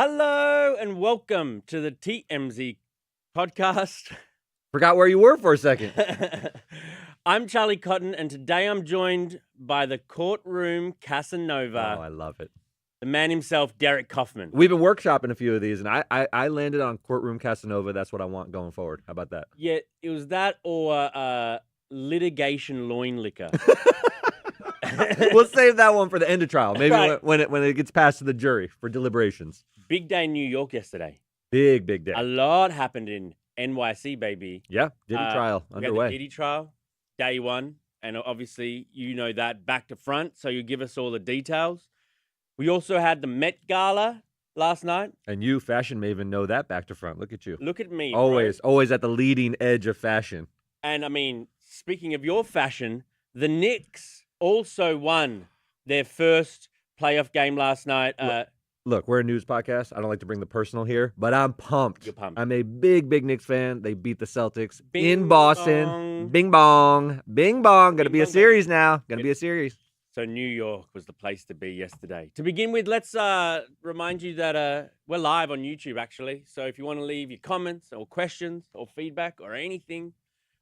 Hello and welcome to the TMZ Podcast. Forgot where you were for a second. I'm Charlie Cotton, and today I'm joined by the courtroom Oh, Casanova, I love it. the man himself, Derek Kaufman. We've been workshopping a few of these, and I landed on Courtroom Casanova. That's what I want going forward. How about that? Yeah, it was that or litigation loin liquor. We'll save that one for the end of trial. Maybe Right. when it gets passed to the jury for deliberations. Big day in New York yesterday. Big day. A lot happened in NYC, baby. Yeah, Diddy trial We had the underway. Diddy trial, day one. And obviously, you know that back to front, so you give us all the details. We also had the Met Gala last night. And you, fashion maven, know that back to front. Look at you. Look at me. bro. Always at the leading edge of fashion. And I mean, speaking of your fashion, the Knicks also won their first playoff game last night. Look, we're a news podcast. I don't like to bring the personal here, but I'm pumped. You're pumped. I'm a big Knicks fan. They beat the Celtics Bing in Boston. bong. Bing bong. Bing bong. Gonna Bing be a bong, series now. Gonna be a series. So New York was the place to be yesterday. To begin with, let's remind you that we're live on YouTube, actually. So if you want to leave your comments or questions or feedback or anything,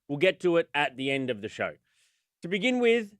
we'll get to it at the end of the show. To begin with,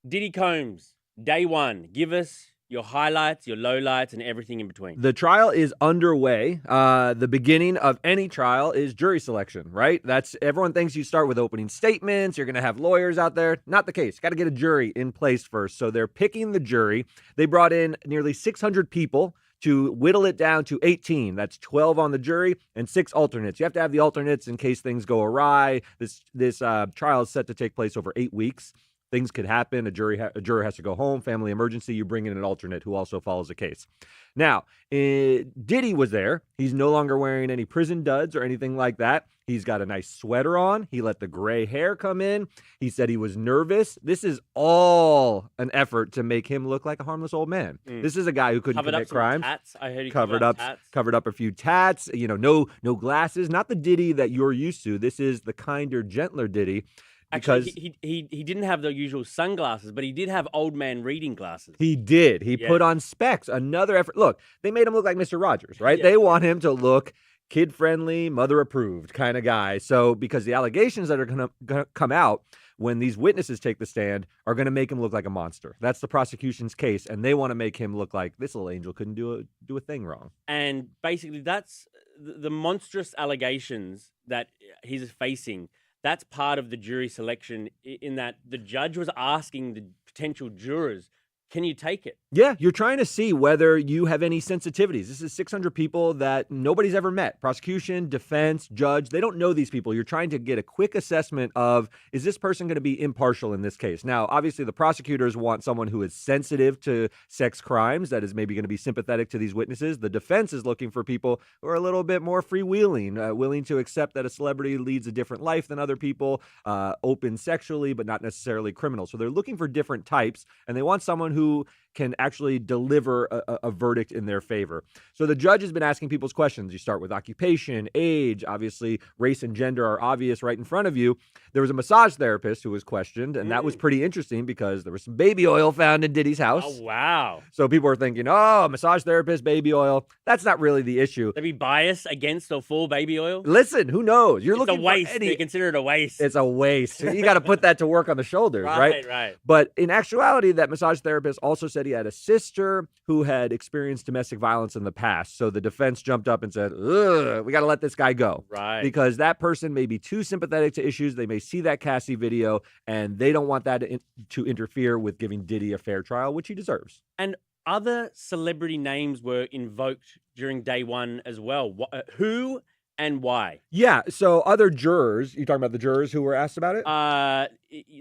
Diddy Combs, day one. Give us your highlights, your lowlights, and everything in between. The trial is underway. The beginning of any trial is jury selection, right? Everyone thinks you start with opening statements. You're going to have lawyers out there. Not the case. Got to get a jury in place first. So they're picking the jury. They brought in nearly 600 people to whittle it down to 18. That's 12 on the jury and 6 alternates. You have to have the alternates in case things go awry. This trial is set to take place over 8 weeks. Things could happen. A juror has to go home. Family emergency. You bring in an alternate who also follows the case. Now, Diddy was there. He's no longer wearing any prison duds or anything like that. He's got a nice sweater on. He let the gray hair come in. He said he was nervous. This is all an effort to make him look like a harmless old man. This is a guy who couldn't Covered up commit some crimes. tats. I heard he Covered up a few tats. You know, no glasses. Not the Diddy that you're used to. This is the kinder, gentler Diddy. Because Actually, he didn't have the usual sunglasses, but he did have old man reading glasses. he did. He Yeah. put on specs. Another effort. Look, they made him look like Mr. Rogers, right? Yeah. They want him to look kid-friendly, mother-approved kind of guy. So because the allegations that are going to come out when these witnesses take the stand are going to make him look like a monster. That's the prosecution's case, and they want to make him look like this little angel couldn't do a thing wrong. And basically, that's the monstrous allegations that he's facing. That's part of the jury selection in that the judge was asking the potential jurors, can you take it? Yeah, you're trying to see whether you have any sensitivities. This is 600 people that nobody's ever met. Prosecution, defense, judge, they don't know these people. You're trying to get a quick assessment of, is this person going to be impartial in this case? Now, obviously, the prosecutors want someone who is sensitive to sex crimes, that is maybe going to be sympathetic to these witnesses. The defense is looking for people who are a little bit more freewheeling, willing to accept that a celebrity leads a different life than other people, open sexually, but not necessarily criminal. So they're looking for different types, and they want someone who can actually deliver a verdict in their favor. So the judge has been asking people's questions. You start with occupation, age, obviously race and gender are obvious right in front of you. There was a massage therapist who was questioned, and that was pretty interesting because there was some baby oil found in Diddy's house. Oh, wow. So people were thinking, oh, massage therapist, baby oil. That's not really the issue. They be biased against or for baby oil? Listen, who knows? You're It's looking a waste. for They consider it a waste. It's a waste. You got to put that to work on the shoulders, right? Right. But in actuality, that massage therapist also said he had a sister who had experienced domestic violence in the past. So the defense jumped up and said, ugh, we got to let this guy go. Right. Because that person may be too sympathetic to issues. They may see that Cassie video, and they don't want that to interfere with giving Diddy a fair trial, which he deserves. And other celebrity names were invoked during day one as well. Who and why? Yeah, so other jurors, you talking about the jurors who were asked about it?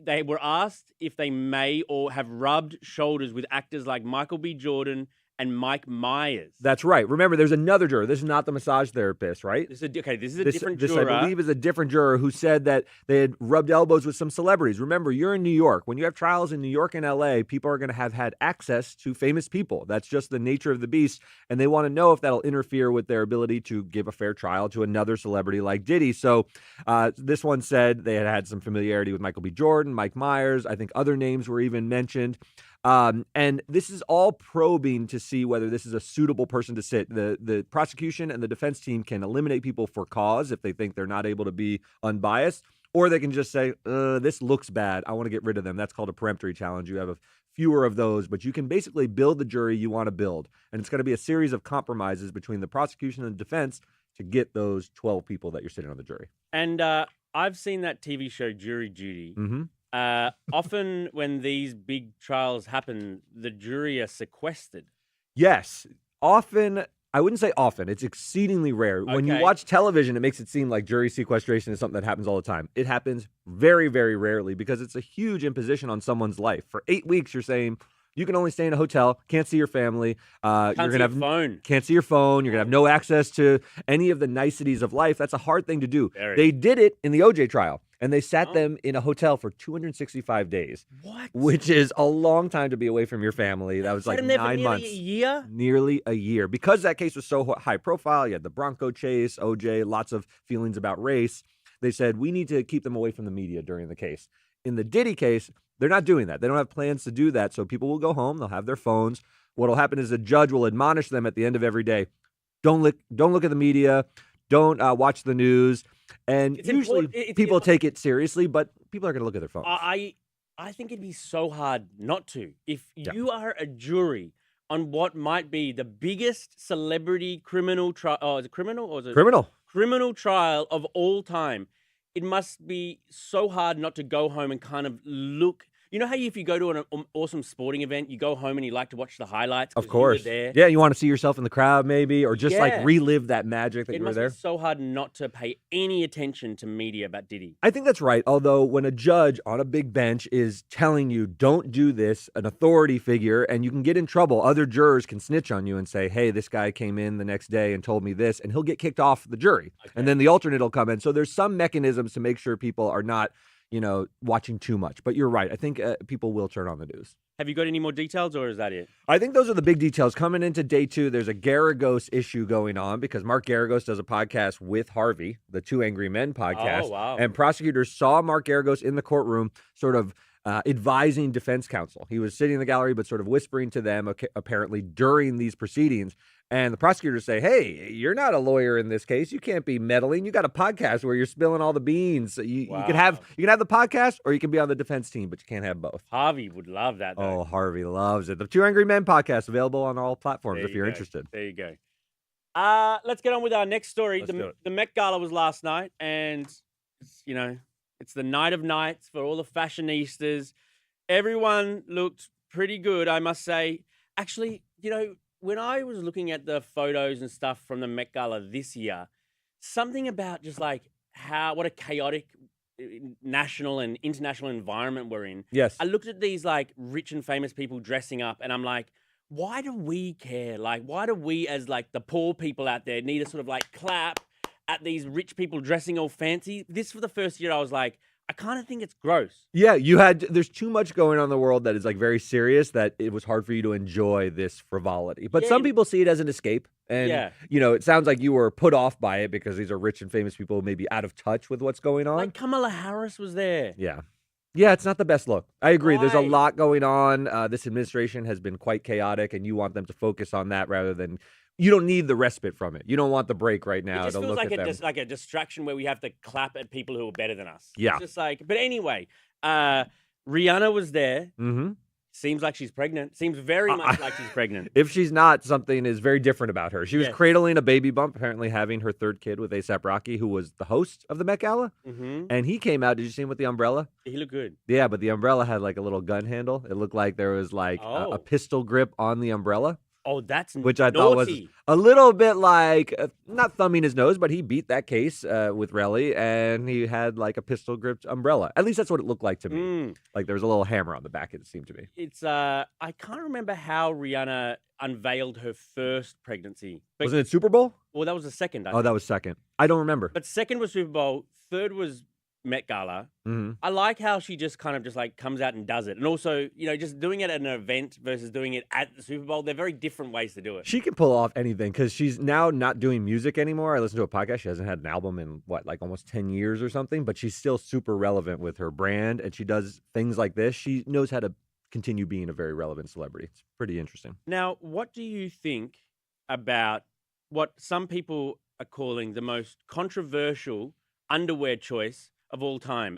They were asked if they may or have rubbed shoulders with actors like Michael B. Jordan and Mike Myers. That's right. Remember, there's another juror. This is not the massage therapist, right? This is a different This, juror. I believe, is a different juror who said that they had rubbed elbows with some celebrities. Remember, you're in New York. When you have trials in New York and LA, people are going to have had access to famous people. That's just the nature of the beast. And they want to know if that'll interfere with their ability to give a fair trial to another celebrity like Diddy. So this one said they had some familiarity with Michael B. Jordan, Mike Myers. I think other names were even mentioned. And this is all probing to see whether this is a suitable person to sit. The prosecution and the defense team can eliminate people for cause if they think they're not able to be unbiased, or they can just say, this looks bad. I want to get rid of them. That's called a peremptory challenge. You have fewer of those, but you can basically build the jury you want to build. And it's going to be a series of compromises between the prosecution and defense to get those 12 people that you're sitting on the jury. And I've seen that TV show, Jury Duty. Mm-hmm. Often when these big trials happen, the jury are sequestered. Yes. Often, I wouldn't say often. It's exceedingly rare. When you watch television, it makes it seem like jury sequestration is something that happens all the time. It happens very, very rarely because it's a huge imposition on someone's life. For 8 weeks, you're saying you can only stay in a hotel, can't see your family. Can't see your phone. Can't see your phone. You're going to have no access to any of the niceties of life. That's a hard thing to do. Very. They did it in the OJ trial, and they sat them in a hotel for 265 days. What? Which is a long time to be away from your family. That was like 9 months. A year? Nearly a year. Because that case was so high profile, you had the Bronco chase, OJ, lots of feelings about race. They said, we need to keep them away from the media during the case. In the Diddy case, they're not doing that. They don't have plans to do that. So people will go home. They'll have their phones. What will happen is a judge will admonish them at the end of every day. Don't look at the media. Don't watch the news. And It's usually people take it seriously, but people are going to look at their phones. I think it'd be so hard not to. If you are a jury on what might be the biggest celebrity criminal trial, is it criminal or is it criminal trial of all time, it must be so hard not to go home and kind of look. You know how if you go to an awesome sporting event, you go home and you like to watch the highlights? Of course. You were there? Yeah, you want to see yourself in the crowd maybe, or just like relive that magic that you were there. It must be so hard not to pay any attention to media about Diddy. I think that's right. Although when a judge on a big bench is telling you, don't do this, an authority figure, and you can get in trouble, other jurors can snitch on you and say, hey, this guy came in the next day and told me this, and he'll get kicked off the jury. Okay. And then the alternate will come in. So there's some mechanisms to make sure people are not watching too much. But you're right. I think people will turn on the news. Have you got any more details, or is that it? I think those are the big details. Coming into day 2, there's a Garagos issue going on because Mark Garagos does a podcast with Harvey, the Two Angry Men podcast. Oh, wow. And prosecutors saw Mark Garagos in the courtroom sort of advising defense counsel. He was sitting in the gallery but sort of whispering to them apparently during these proceedings. And the prosecutors say, hey, you're not a lawyer in this case. You can't be meddling. You got a podcast where you're spilling all the beans. You can have the podcast or you can be on the defense team, but you can't have both. Harvey would love that, though. Oh, Harvey loves it. The Two Angry Men podcast, available on all platforms if you're interested. There you go. Let's get on with our next story. The Met Gala was last night, and it's the night of nights for all the fashionistas. Everyone looked pretty good, I must say. Actually, when I was looking at the photos and stuff from the Met Gala this year, something about just like what a chaotic national and international environment we're in. Yes. I looked at these like rich and famous people dressing up, and I'm like, why do we care? Like, why do we as like the poor people out there need to sort of like clap at these rich people dressing all fancy? This for the first year, I was like, I kind of think it's gross. Yeah, there's too much going on in the world that is like very serious that it was hard for you to enjoy this frivolity. But some people see it as an escape. And, it sounds like you were put off by it because these are rich and famous people maybe out of touch with what's going on. Like Kamala Harris was there. Yeah. Yeah, it's not the best look. I agree. Why? There's a lot going on. This administration has been quite chaotic, and you want them to focus on that rather than... You don't need the respite from it. You don't want the break right now. It just feels like a distraction where we have to clap at people who are better than us. Yeah. It's just like, but anyway, Rihanna was there. Mm-hmm. Seems like she's pregnant. Seems very much like she's pregnant. If she's not, something is very different about her. She was cradling a baby bump, apparently having her third kid with A$AP Rocky, who was the host of the Met Gala. Mm-hmm. And he came out. Did you see him with the umbrella? He looked good. Yeah, but the umbrella had like a little gun handle. It looked like there was like a pistol grip on the umbrella. Oh, that's which I thought was a little bit like, not thumbing his nose, but he beat that case with Relly, and he had like a pistol-gripped umbrella. At least that's what it looked like to me. Like there was a little hammer on the back, it seemed to me. It's I can't remember how Rihanna unveiled her first pregnancy. But, wasn't it Super Bowl? Well, that was the second. That was second. I don't remember. But second was Super Bowl. Third was Met Gala. Mm-hmm. I like how she just kind of just like comes out and does it. And also, just doing it at an event versus doing it at the Super Bowl, they're very different ways to do it. She can pull off anything because she's now not doing music anymore. I listened to a podcast. She hasn't had an album in almost 10 years or something, but she's still super relevant with her brand, and she does things like this. She knows how to continue being a very relevant celebrity. It's pretty interesting. Now, what do you think about what some people are calling the most controversial underwear choice of all time?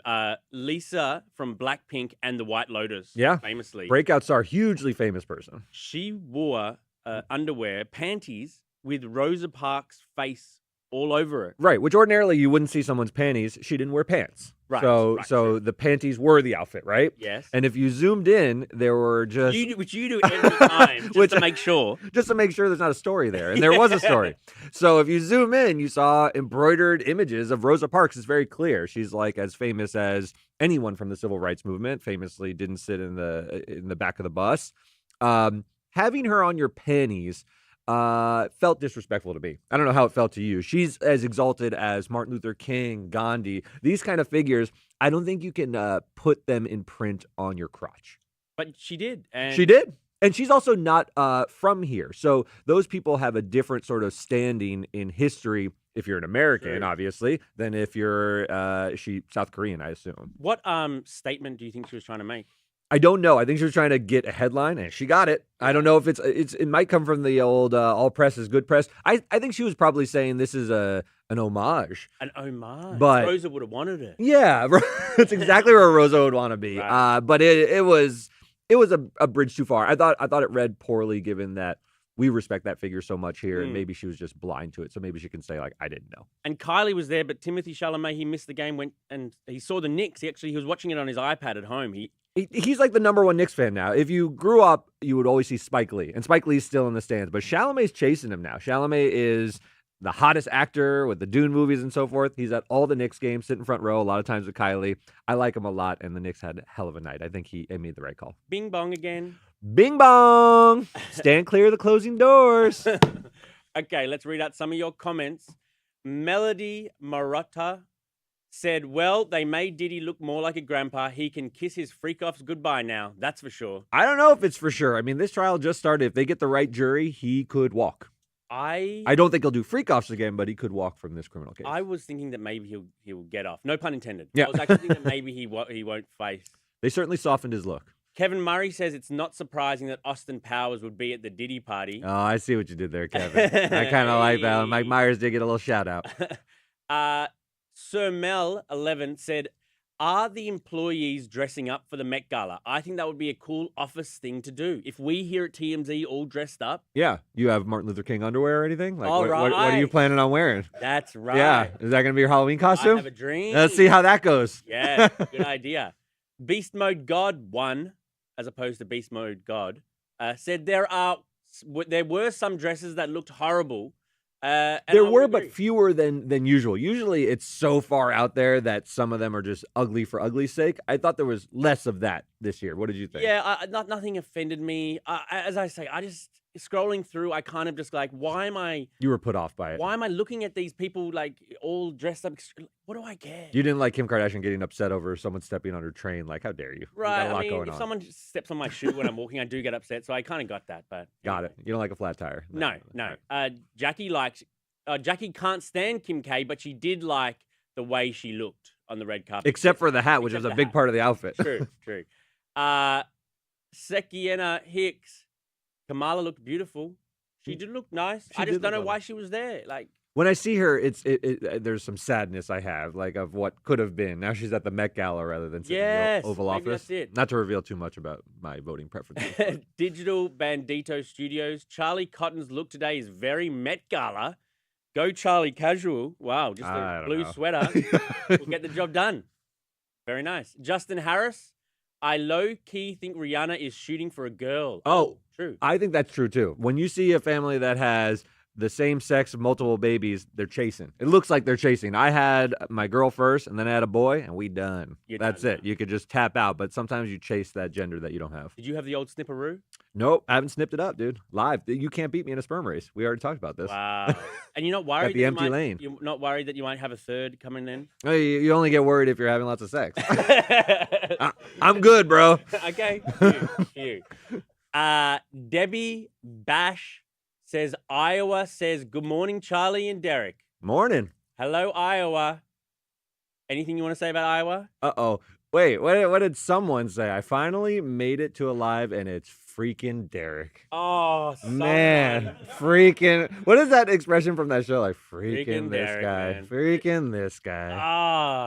Lisa from Blackpink and the White Lotus, Yeah. famously. Breakout star, hugely famous person. She wore underwear, panties with Rosa Parks' face all over it. Right, which ordinarily you wouldn't see someone's panties. She didn't wear pants. Right, So right, so true. the panties were the outfit, right? Yes. And if you zoomed in, there were just Which you do every time, just to make sure. Just to make sure there's not a story there. And there was a story. So if you zoom in, you saw embroidered images of Rosa Parks. It's very clear. She's like as famous as anyone from the civil rights movement, famously didn't sit in the back of the bus. Having her on your panties felt disrespectful to me. I don't know how it felt to you. She's as exalted as Martin Luther King, Gandhi, these kind of figures. I don't think you can put them in print on your crotch. But she did. And She did. And she's also not from here. So those people have a different sort of standing in history if you're an American, True. obviously, than if you're South Korean, I assume. What statement do you think she was trying to make? I don't know. I think she was trying to get a headline, and she got it. I don't know if it might come from the old all press is good press. I think she was probably saying this is an homage. An homage. But Rosa would have wanted it. Yeah, that's exactly where Rosa would want to be. Right. But it was a bridge too far. I thought it read poorly, given that we respect that figure so much here, and maybe she was just blind to it. So maybe she can say, like, I didn't know. And Kylie was there, but Timothée Chalamet, he missed the game, went and he saw the Knicks. He was watching it on his iPad at home. He's like the number one Knicks fan now. If you grew up, you would always see Spike Lee, and Spike Lee's still in the stands. But Chalamet's chasing him now. Chalamet is the hottest actor with the Dune movies and so forth. He's at all the Knicks games, sitting front row a lot of times with Kylie. I like him a lot, and the Knicks had a hell of a night. I think he made the right call. Bing bong again. Bing bong! Stand clear of the closing doors. Okay, let's read out some of your comments. Melody Marotta said, well, they made Diddy look more like a grandpa. He can kiss his freak-offs goodbye now. That's for sure. I don't know if it's for sure. I mean, this trial just started. If they get the right jury, he could walk. I don't think he'll do freak-offs again, but he could walk from this criminal case. I was thinking that maybe he'll get off. No pun intended. Yeah. I was actually thinking that maybe he won't face. They certainly softened his look. Kevin Murray says it's not surprising that Austin Powers would be at the Diddy party. Oh, I see what you did there, Kevin. I kind of like that. Mike Myers did get a little shout-out. Sir Mel 11 said, are the employees dressing up for the Met Gala? I think that would be a cool office thing to do. If we here at TMZ all dressed up. Yeah. You have Martin Luther King underwear or anything? Like, All what right. are you planning on wearing? That's right. Yeah. Is that going to be your Halloween costume? I have a dream. Let's see how that goes. Yeah, good idea. Beast Mode God 1, as opposed to Beast Mode God, said there were some dresses that looked horrible. There were, but fewer than usual. Usually it's so far out there that some of them are just ugly for ugly's sake. I thought there was less of that this year. What did you think? Yeah, nothing offended me. As I say, I just, scrolling through, I kind of just like, why am I... You were put off by it. Why am I looking at these people like all dressed up? What do I get? You didn't like Kim Kardashian getting upset over someone stepping on her train. Like, how dare you? Right. You got a lot I mean, going if on. someone just steps on my shoe when I'm walking, I do get upset. So I kind of got that, but... Got it. You don't like a flat tire. No. Jackie can't stand Kim K, but she did like the way she looked on the red carpet. Except for the hat, which was a big part of the outfit. True. Sekiena Hicks. Kamala looked beautiful. She did look nice. I just don't know why she was there. Like, when I see her, there's some sadness I have, like of what could have been. Now she's at the Met Gala rather than sitting in the Oval Office. That's it. Not to reveal too much about my voting preferences. Digital Bandito Studios. Charlie Cotton's look today is very Met Gala. Go Charlie casual. Wow, just a blue sweater. We'll get the job done. Very nice. Justin Harris. I low-key think Rihanna is shooting for a girl. Oh, true. I think that's true, too. When you see a family that has the same sex, multiple babies, they're chasing. It looks like they're chasing. I had my girl first, and then I had a boy, and we done. That's it. You could just tap out, but sometimes you chase that gender that you don't have. Did you have the old snipperoo? Nope, I haven't snipped it up, dude. Live. You can't beat me in a sperm race. We already talked about this. Wow. And you're not worried At the empty lane. You're not worried that you might have a third coming in? Oh, you only get worried if you're having lots of sex. I'm good, bro. Okay. Cute. Debbie Bash says, Iowa says, good morning, Charlie and Derek. Morning. Hello, Iowa. Anything you want to say about Iowa? Uh-oh. Wait, what did someone say? I finally made it to alive, and it's freaking Derek. Oh, Man, freaking. What is that expression from that show? Like, freaking this Derek, guy. man. Freaking this guy.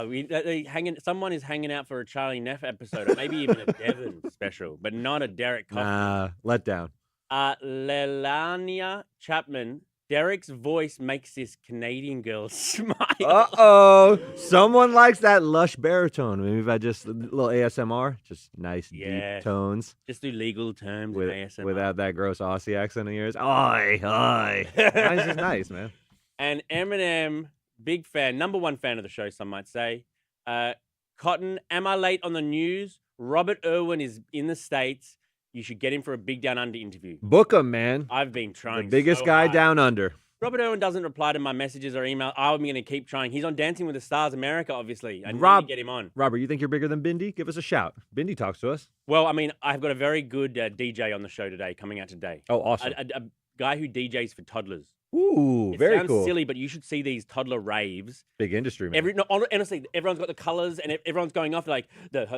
Someone is hanging out for a Charlie Neff episode, or maybe even a Devon special, but not a Derek Kaufman. Nah, let down. Lelania Chapman. Derek's voice makes this Canadian girl smile. Uh-oh. Someone likes that lush baritone. Maybe if I just a little ASMR, just nice deep tones. Just do legal terms with ASMR. Without that gross Aussie accent of yours. Oi. Nice is nice, man. And Eminem, big fan, number one fan of the show, some might say. Cotton, am I late on the news? Robert Irwin is in the States. You should get him for a Big Down Under interview. Book him, man. I've been trying. The biggest guy hard. down under. Robert Irwin doesn't reply to my messages or email. I'm going to keep trying. He's on Dancing with the Stars America, obviously. I need to get him on. Robert, you think you're bigger than Bindi? Give us a shout. Bindi talks to us. Well, I mean, I've got a very good DJ on the show today, coming out today. Oh, awesome. A guy who DJs for toddlers. Ooh, very cool. It sounds silly, but you should see these toddler raves. Big industry, man. Honestly, everyone's got the colors and everyone's going off like the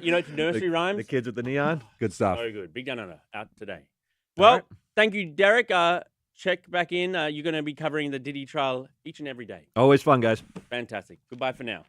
you know, nursery rhymes. The kids with the neon. Good stuff. So good. Big Down Under out today. Well, thank you, Derek. Check back in. You're going to be covering the Diddy trial each and every day. Always fun, guys. Fantastic. Goodbye for now.